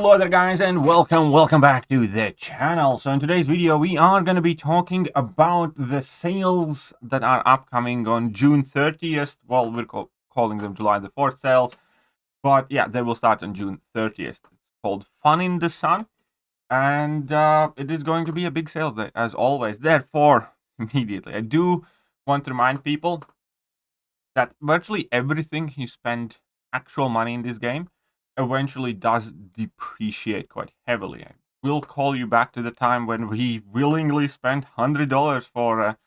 Hello there guys, and welcome back to the channel. So in today's video we are going to be talking about the sales that are upcoming on June 30th. Well, we're calling them July the 4th sales, but yeah, they will start on June 30th. It's called Fun in the Sun, and it is going to be a big sales day as always. Therefore, immediately I do want to remind people that virtually everything you spend actual money in this game eventually does depreciate quite heavily. I will call you back to the time when we willingly spent $100 for a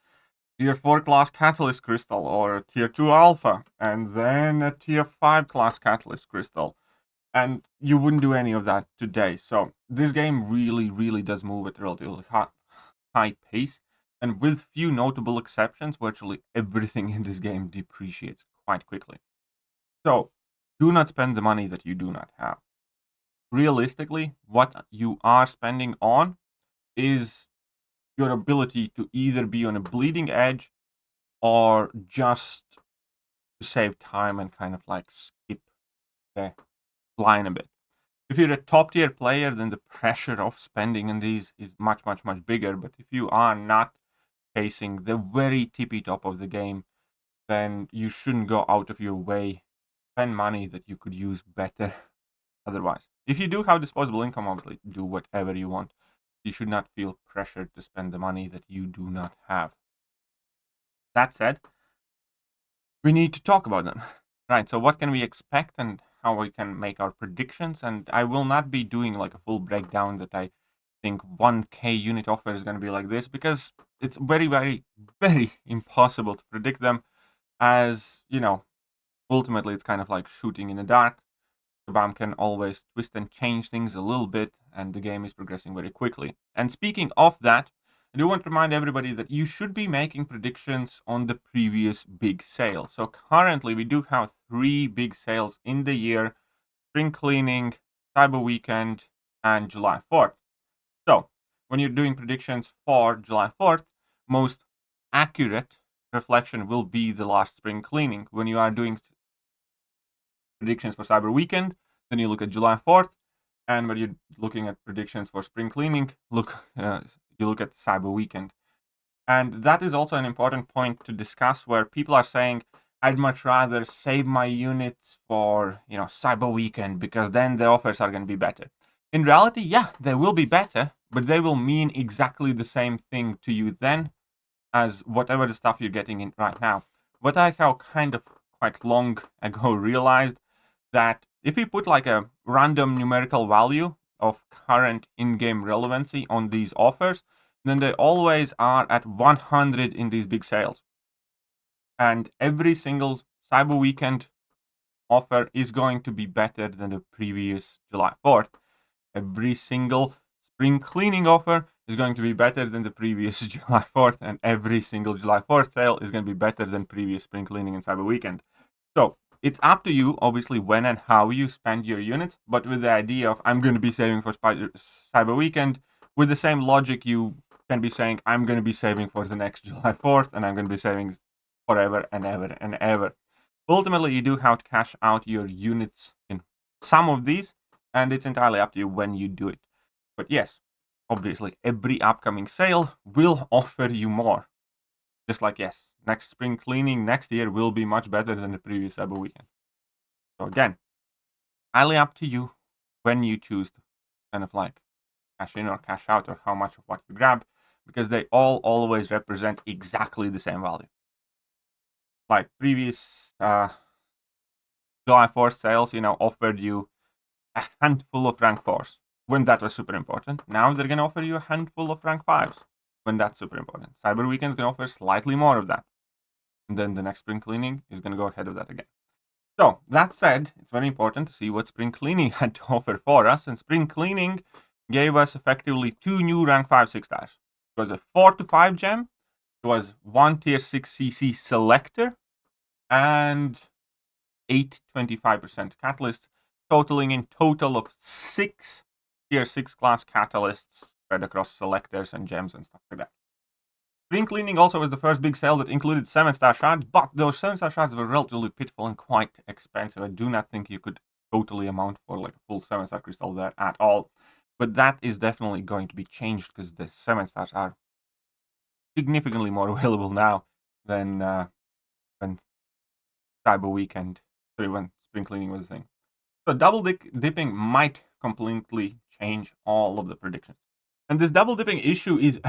tier 4 class catalyst crystal or a tier 2 alpha and then a tier 5 class catalyst crystal, and you wouldn't do any of that today. So this game really does move at a relatively high pace, and with few notable exceptions, virtually everything in this game depreciates quite quickly. So do not spend the money that you do not have. Realistically, what you are spending on is your ability to either be on a bleeding edge or just to save time and kind of like skip the line a bit. If you're a top tier player, then the pressure of spending in these is much bigger. But if you are not facing the very tippy top of the game, then you shouldn't go out of your way spend money that you could use better otherwise. If you do have disposable income, obviously do whatever you want. You should not feel pressured to spend the money that you do not have. That said, we need to talk about them. Right, so what can we expect and how we can make our predictions? And I will not be doing like a full breakdown that I think 1k unit offer is going to be like this, because it's very impossible to predict them, as you know. Ultimately, it's kind of like shooting in the dark. The bomb can always twist and change things a little bit, and the game is progressing very quickly. And speaking of that, I do want to remind everybody that you should be making predictions on the previous big sale. So currently, we do have 3 big sales in the year: Spring Cleaning, Cyber Weekend, and July 4th. So when you're doing predictions for July 4th, most accurate reflection will be the last Spring Cleaning. When you are doing predictions for Cyber Weekend, then you look at July 4th, and when you're looking at predictions for Spring Cleaning, you look at Cyber Weekend. And that is also an important point to discuss, where people are saying, I'd much rather save my units for, Cyber Weekend, because then the offers are going to be better. In reality, yeah, they will be better, but they will mean exactly the same thing to you then as whatever the stuff you're getting in right now. What I have kind of quite long ago realized, that if we put like a random numerical value of current in-game relevancy on these offers, then they always are at 100 in these big sales. And every single Cyber Weekend offer is going to be better than the previous July 4th. Every single Spring Cleaning offer is going to be better than the previous July 4th, and every single July 4th sale is going to be better than previous Spring Cleaning and Cyber Weekend. So it's up to you, obviously, when and how you spend your units, but with the idea of I'm going to be saving for Cyber Weekend, with the same logic, you can be saying I'm going to be saving for the next July 4th, and I'm going to be saving forever and ever and ever. Ultimately, you do have to cash out your units in some of these, and it's entirely up to you when you do it. But yes, obviously, every upcoming sale will offer you more. Just like, yes, next Spring Cleaning next year will be much better than the previous Cyber Weekend. So again, highly up to you when you choose to kind of like cash in or cash out, or how much of what you grab, because they all always represent exactly the same value. Like previous July 4th sales, offered you a handful of rank 4s when that was super important. Now they're going to offer you a handful of rank 5s when that's super important. Cyber Weekend's going to offer slightly more of that. And then the next Spring Cleaning is going to go ahead of that again. So, that said, it's very important to see what Spring Cleaning had to offer for us. And Spring Cleaning gave us effectively 2 new rank 5 6 stars. It was a 4 to 5 gem. It was 1 tier 6 CC selector. And 8 25% catalysts, totaling in total of 6 tier 6 class catalysts spread across selectors and gems and stuff like that. Spring Cleaning also was the first big sale that included 7-star shards, but those 7-star shards were relatively pitiful and quite expensive. I do not think you could totally amount for like a full 7-star crystal there at all. But that is definitely going to be changed because the 7-stars are significantly more available now than when Cyber Weekend, sorry, when spring cleaning was a thing. So double dipping might completely change all of the predictions. And this double dipping issue is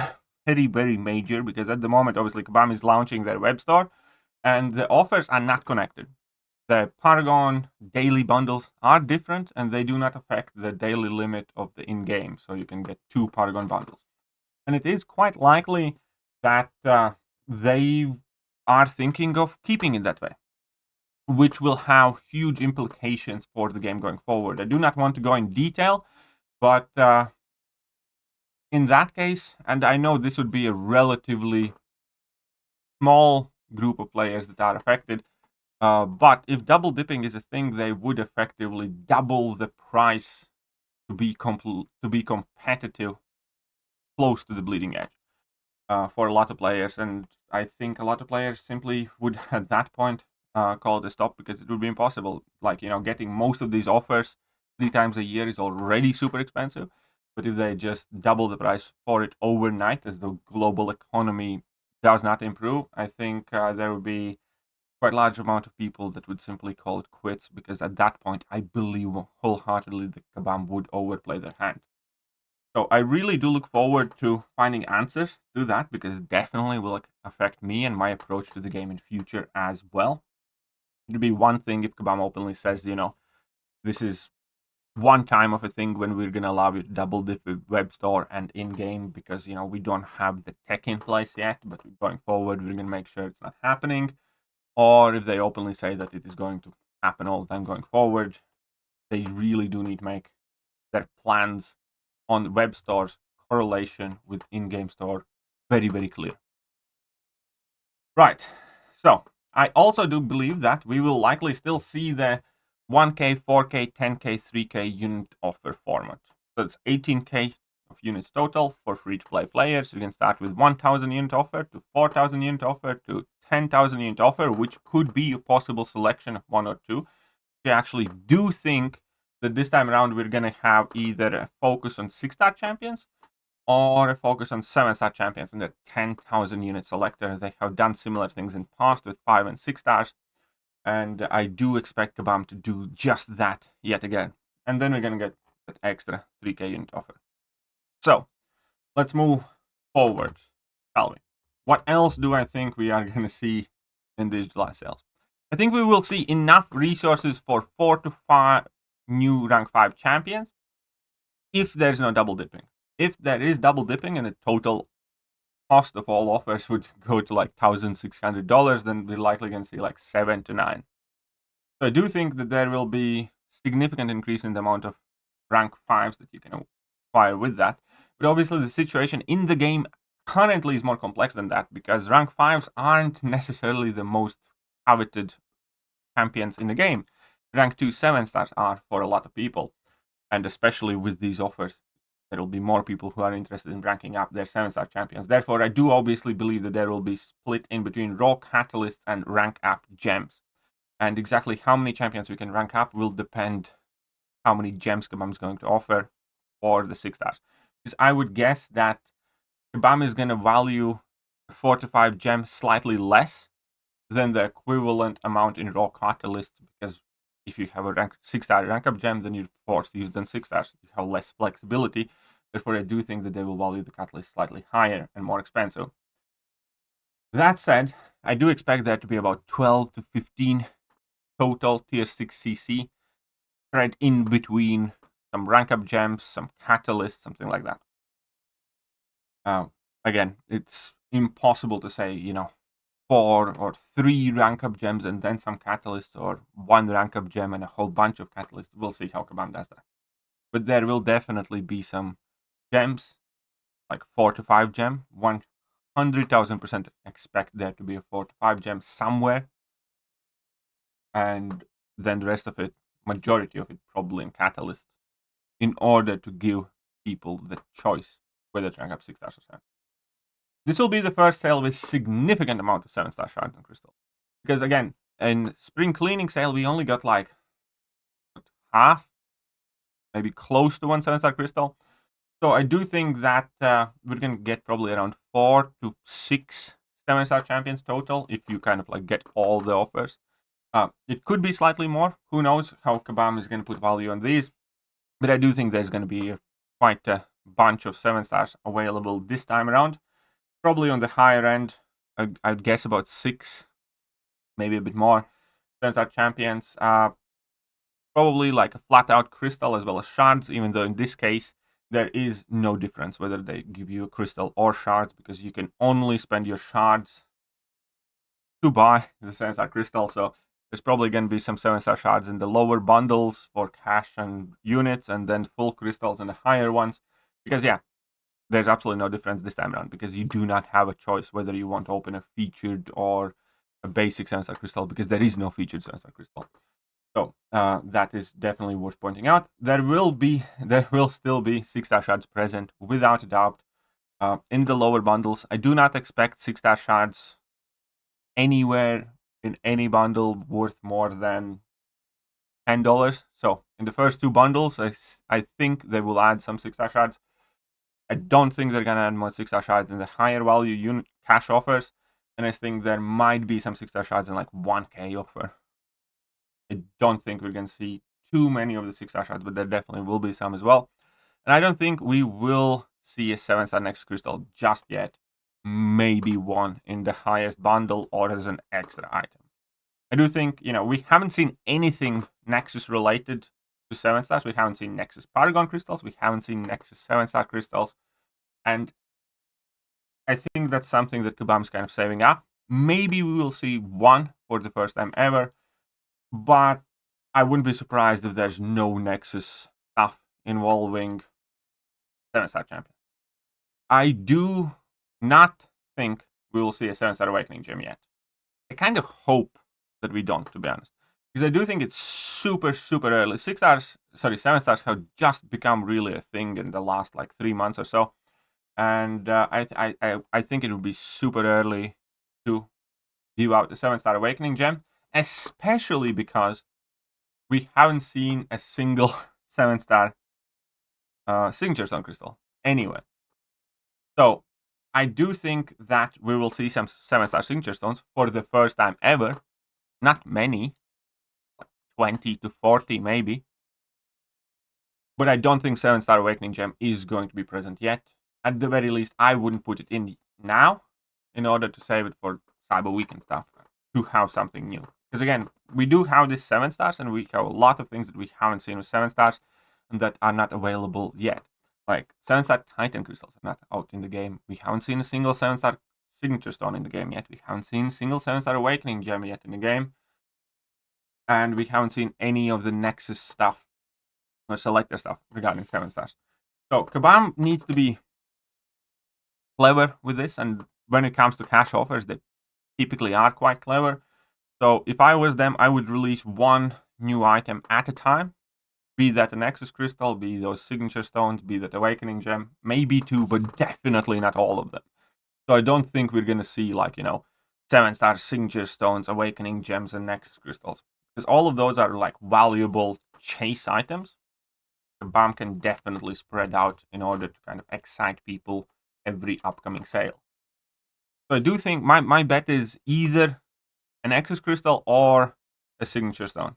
very, very major because at the moment, obviously, Kabam is launching their web store and the offers are not connected. The Paragon daily bundles are different and they do not affect the daily limit of the in-game. So you can get 2 Paragon bundles. And it is quite likely that they are thinking of keeping it that way, which will have huge implications for the game going forward. I do not want to go in detail, but in that case, and I know this would be a relatively small group of players that are affected, but if double dipping is a thing, they would effectively double the price to be competitive, close to the bleeding edge for a lot of players. And I think a lot of players simply would, at that point, call it a stop because it would be impossible. Like, getting most of these offers 3 times a year is already super expensive. But if they just double the price for it overnight as the global economy does not improve, I think there would be quite a large amount of people that would simply call it quits because at that point, I believe wholeheartedly that Kabam would overplay their hand. So I really do look forward to finding answers to that because it definitely will affect me and my approach to the game in future as well. It'd be one thing if Kabam openly says, this is one time of a thing when we're going to allow you to double dip with web store and in-game because, we don't have the tech in place yet, but going forward, we're going to make sure it's not happening. Or if they openly say that it is going to happen all the time going forward, they really do need to make their plans on web stores correlation with in-game store very, very clear. Right. So I also do believe that we will likely still see the 1K, 4K, 10K, 3K unit offer format. So it's 18K of units total for free-to-play players. You can start with 1,000 unit offer to 4,000 unit offer to 10,000 unit offer, which could be a possible selection of 1 or 2. I actually do think that this time around we're going to have either a focus on 6-star champions or a focus on 7-star champions in the 10,000 unit selector. They have done similar things in past with 5 and 6 stars. And I do expect Kabam to do just that yet again. And then we're going to get that extra 3K unit offer. So let's move forward, shall we? What else do I think we are going to see in these July sales? I think we will see enough resources for 4 to 5 new rank 5 champions if there's no double dipping. If there is double dipping and the total cost of all offers would go to like $1,600, then we're likely going to see like 7 to 9. So I do think that there will be significant increase in the amount of rank 5s that you can acquire with that. But obviously the situation in the game currently is more complex than that because rank 5s aren't necessarily the most coveted champions in the game. Rank 2 7-stars are for a lot of people. And especially with these offers, there will be more people who are interested in ranking up their 7-star champions. Therefore, I do obviously believe that there will be split in between raw catalysts and rank up gems. And exactly how many champions we can rank up will depend how many gems Kabam is going to offer for the 6 stars. Because I would guess that Kabam is going to value 4 to 5 gems slightly less than the equivalent amount in raw catalysts, because if you have a 6-star rank up gem, then you're forced to use them 6 stars. You have less flexibility. Therefore, I do think that they will value the catalyst slightly higher and more expensive. That said, I do expect there to be about 12 to 15 total tier 6 CC spread in between some rank up gems, some catalysts, something like that. Again, it's impossible to say, 4 or 3 rank up gems and then some catalysts, or 1 rank up gem and a whole bunch of catalysts. We'll see how Kabam does that. But there will definitely be some gems, like 4 to 5 gem. 100,000% expect there to be a 4 to 5 gem somewhere. And then the rest of it, majority of it, probably in catalysts, in order to give people the choice whether to rank up 6 stars or 7. This will be the first sale with significant amount of 7-star shards and crystal. Because again, in spring cleaning sale, we only got like half, maybe close to one 7-star crystal. So I do think that we're going to get probably around 4 to 6 7-star champions total if you kind of like get all the offers. It could be slightly more. Who knows how Kabam is going to put value on these. But I do think there's going to be quite a bunch of 7-stars available this time around. Probably on the higher end, I'd guess about 6, maybe a bit more 7-star champions. Probably like a flat out crystal as well as shards, even though in this case, there is no difference whether they give you a crystal or shards, because you can only spend your shards to buy the 7-star crystal. So there's probably going to be some 7-star shards in the lower bundles for cash and units, and then full crystals in the higher ones. Because yeah, there's absolutely no difference this time around, because you do not have a choice whether you want to open a featured or a basic 7-star crystal, because there is no featured 7-star crystal. So that is definitely worth pointing out. There will still be 6-star shards present, without a doubt, in the lower bundles. I do not expect 6-star shards anywhere in any bundle worth more than $10. So in the first 2 bundles, I think they will add some 6-star shards. I don't think they're gonna add more 6-star shards in the higher value unit cash offers, and I think there might be some 6-star shards in like 1K offer. I don't think we're going to see too many of the 6-star shards, but there definitely will be some as well. And I don't think we will see a 7-star Nexus crystal just yet. Maybe one in the highest bundle or as an extra item. I do think, we haven't seen anything Nexus related to 7-stars. We haven't seen Nexus Paragon crystals. We haven't seen Nexus 7-star crystals. And I think that's something that Kabam's kind of saving up. Maybe we will see one for the first time ever. But I wouldn't be surprised if there's no Nexus stuff involving 7-star champion. I do not think we will see a 7-star Awakening gem yet. I kind of hope that we don't, to be honest. Because I do think it's super, super early. 7-stars have just become really a thing in the last like 3 months or so. And I think it would be super early to give out the 7-star Awakening gem. Especially because we haven't seen a single 7-star signature stone crystal anywhere. So I do think that we will see some 7-star signature stones for the first time ever. Not many, like 20 to 40 maybe. But I don't think 7-star Awakening gem is going to be present yet. At the very least, I wouldn't put it in now in order to save it for Cyber Week and stuff, to have something new. Because again, we do have this 7-stars, and we have a lot of things that we haven't seen with 7-stars and that are not available yet. Like 7-star Titan crystals are not out in the game. We haven't seen a single 7-star signature stone in the game yet. We haven't seen a single 7-star Awakening gem yet in the game. And we haven't seen any of the Nexus stuff or selector stuff regarding 7-stars. So Kabam needs to be clever with this, and when it comes to cash offers, they typically are quite clever. So if I was them, I would release one new item at a time, be that a Nexus crystal, be those signature stones, be that Awakening gem, maybe 2, but definitely not all of them. So I don't think we're going to see 7-star signature stones, Awakening gems, and Nexus crystals, because all of those are like valuable chase items. The BAM can definitely spread out in order to kind of excite people every upcoming sale. So I do think my bet is either an Nexus crystal or a signature stone.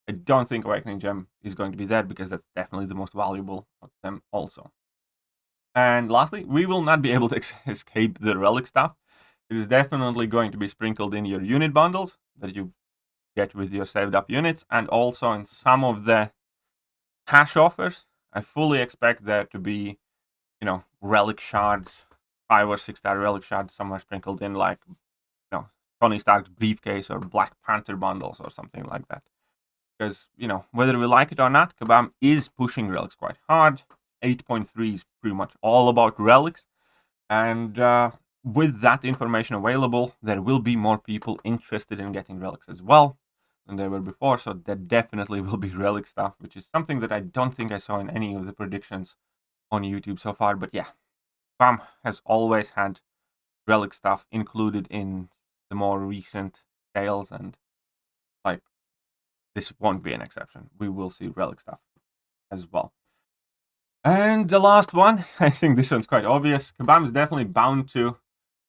I don't think Awakening gem is going to be there, because that's definitely the most valuable of them also. And lastly, we will not be able to escape the relic stuff. It is definitely going to be sprinkled in your unit bundles that you get with your saved up units, and also in some of the cash offers. I fully expect there to be, relic shards, 5 or 6-star relic shards somewhere sprinkled in, like, Tony Stark's briefcase or Black Panther bundles or something like that. Because, whether we like it or not, Kabam is pushing relics quite hard. 8.3 is pretty much all about relics. And with that information available, there will be more people interested in getting relics as well than there were before. So there definitely will be relic stuff, which is something that I don't think I saw in any of the predictions on YouTube so far. But yeah, Kabam has always had relic stuff included in the more recent sales, and this won't be an exception. We will see relic stuff as well. And the last one, I think this one's quite obvious. Kabam is definitely bound to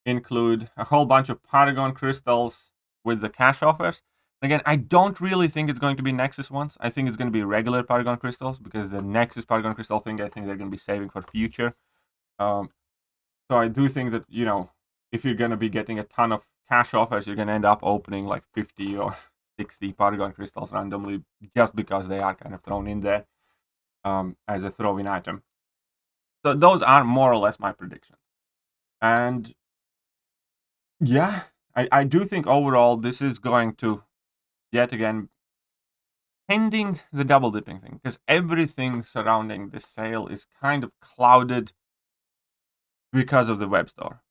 include a whole bunch of Paragon crystals with the cash offers. Again, I don't really think it's going to be Nexus ones. I think it's going to be regular Paragon crystals, because the Nexus Paragon crystal thing, I think they're going to be saving for future. So I do think that, you know, if you're going to be getting a ton of cash offers, you're going to end up opening like 50 or 60 Paragon crystals randomly, just because they are kind of thrown in there as a throw-in item. So those are more or less my predictions. And yeah, I do think overall this is going to, yet again, pending the double dipping thing, because everything surrounding this sale is kind of clouded because of the web store.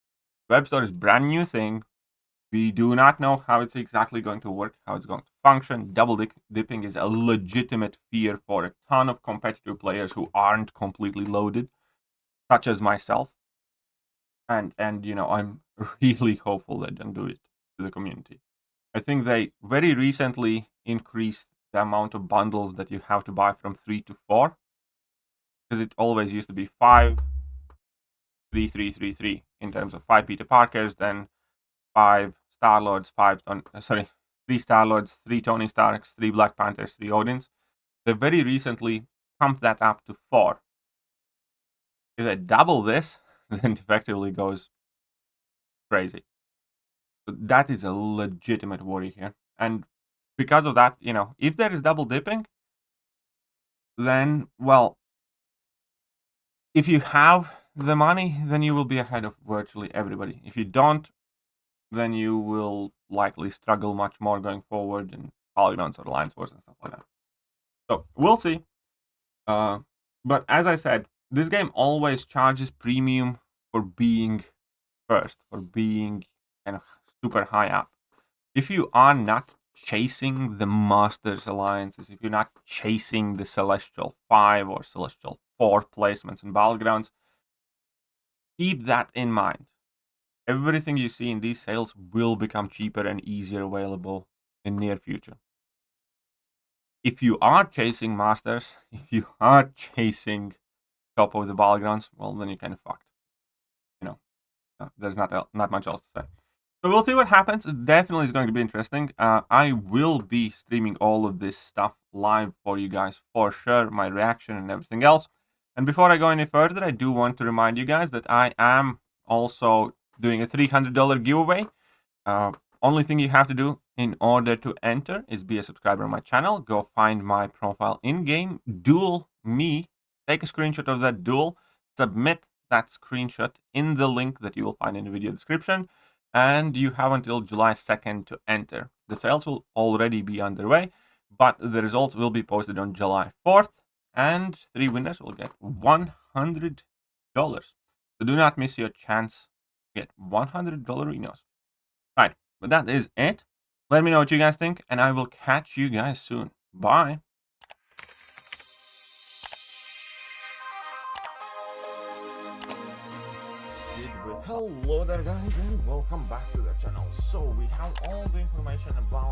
Web store is a brand new thing. We do not know how it's exactly going to work, how it's going to function. Double dipping is a legitimate fear for a ton of competitive players who aren't completely loaded, such as myself. And you know, I'm really hopeful they don't do it to the community. I think they very recently increased the amount of bundles that you have to buy from 3 to 4, because it always used to be 5, 3, 3, 3, 3 in terms of 5 Peter Parkers, then 5 Star-Lords, 3 Star-Lords, 3 Tony Starks, 3 Black Panthers, 3 Odins. They very recently pumped that up to 4. If they double this, then it effectively goes crazy. So that is a legitimate worry here. And because of that, you know, if there is double dipping, then, well, if you have the money, then you will be ahead of virtually everybody. If you don't, then you will likely struggle much more going forward in Polygons or Alliance Wars and stuff like that. So we'll see. But as I said, this game always charges premium for being first, for being kind of super high up. If you are not chasing the Masters Alliances, if you're not chasing the Celestial 5 or Celestial 4 placements in Battlegrounds, keep that in mind. Everything you see in these sales will become cheaper and easier available in near future. If you are chasing Masters, if you are chasing top of the Battlegrounds, well, then you're kind of fucked. You know, there's not much else to say. So we'll see what happens. It definitely is going to be interesting. I will be streaming all of this stuff live for you guys for sure, my reaction and everything else. And before I go any further, I do want to remind you guys that I am also doing a $300 giveaway. Only thing you have to do in order to enter is be a subscriber on my channel. Go find my profile in-game, duel me, take a screenshot of that duel, submit that screenshot in the link that you will find in the video description, and you have until July 2nd to enter. The sales will already be underway, but the results will be posted on July 4th, and 3 winners will get $100. So do not miss your chance to get $100 Renos. Right, but that is it. Let me know what you guys think, and I will catch you guys soon. Bye. Hello there guys, and welcome back to the channel. So we have all the information about